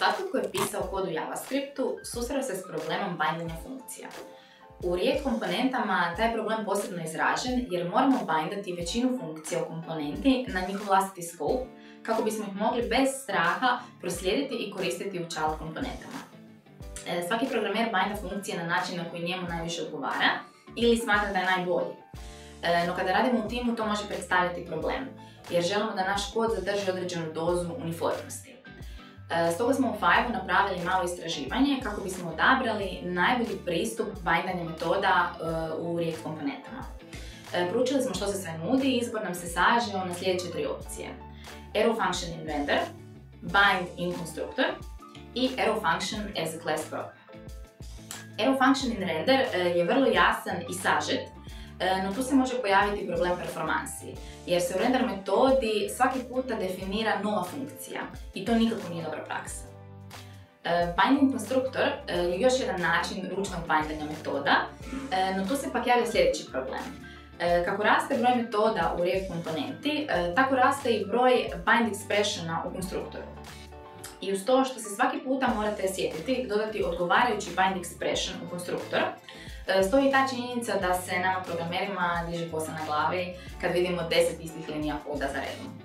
Svatko tko je pisao kod u JavaScriptu susreo se s problemom bindanja funkcija. U React komponentama taj problem posebno izražen jer moramo bindati većinu funkcija u komponenti na njihov vlastiti scope kako bismo ih mogli bez straha proslijediti i koristiti u child komponentama. Svaki programer binda funkcije na način na koji njemu najviše odgovara ili smatra da je najbolji. No kada radimo u timu to može predstavljati problem jer želimo da naš kod zadrži određenu dozu uniformnosti. Stoga smo u Five napravili malo istraživanje kako bismo odabrali najbolji pristup bindanja metoda u React komponentama. Proučili smo što se sve nudi i izbor nam se sažeo na sljedeće 3 opcije. Arrow function in render, bind in constructor i arrow function as a class prop. Arrow function in render je vrlo jasan i sažet, no tu se može pojaviti problem performansi, jer se u render metodi svaki puta definira nova funkcija i to nikako nije dobra praksa. Binding constructor je još jedan način ručnog bindanja metoda, no tu se pak javlja sljedeći problem. Kako raste broj metoda u React komponenti, tako raste i broj bind expressiona u konstruktoru. I uz to što se svaki puta morate sjetiti dodati odgovarajući bind expression u konstruktor, stoji ta činjenica da se nama programerima diže kosa na glavi kad vidimo 10 istih linija koda za redom.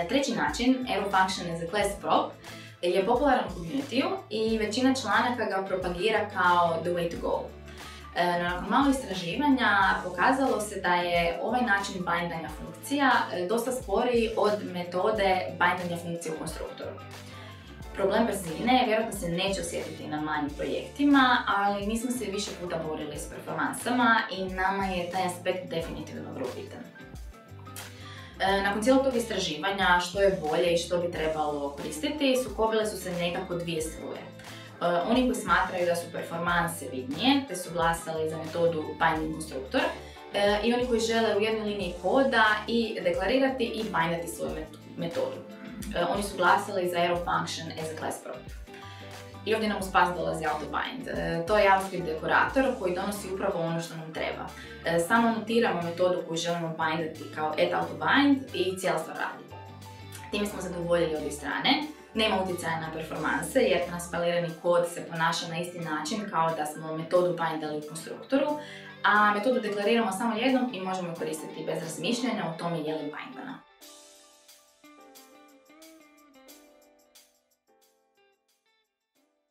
Treći način, arrow function as a class prop, je popularan u community-u i većina članaka ga propagira kao the way to go. Nakon malo istraživanja pokazalo se da je ovaj način bindanja funkcija dosta sporiji od metode bindanja funkcije u konstruktoru. Problem brzine vjerojatno se neće osjetiti na manjim projektima, ali mi smo se više puta borili s performansama i nama je taj aspekt definitivno vrlo bitan. Nakon cijelog tog istraživanja što je bolje i što bi trebalo koristiti, sukobile su se nekako dvije struje. Oni koji smatraju da su performanse bitnije, te su glasali za metodu binding constructor, i oni koji žele u jednoj liniji koda i deklarirati i bindati svoju metodu. Oni su glasali za arrow function as a class prop. I ovdje nam u spas dolazi autobind. To je JavaScript dekorator koji donosi upravo ono što nam treba. Samo notiramo metodu koju želimo bindati kao add_autobind i cijela stvar radi. Time smo zadovoljili obje strane. Nema utjecaja na performanse jer transpilirani kod se ponaša na isti način kao da smo metodu bindali u konstruktoru, a metodu deklariramo samo jednom i možemo ju koristiti bez razmišljanja o tome je li bindana.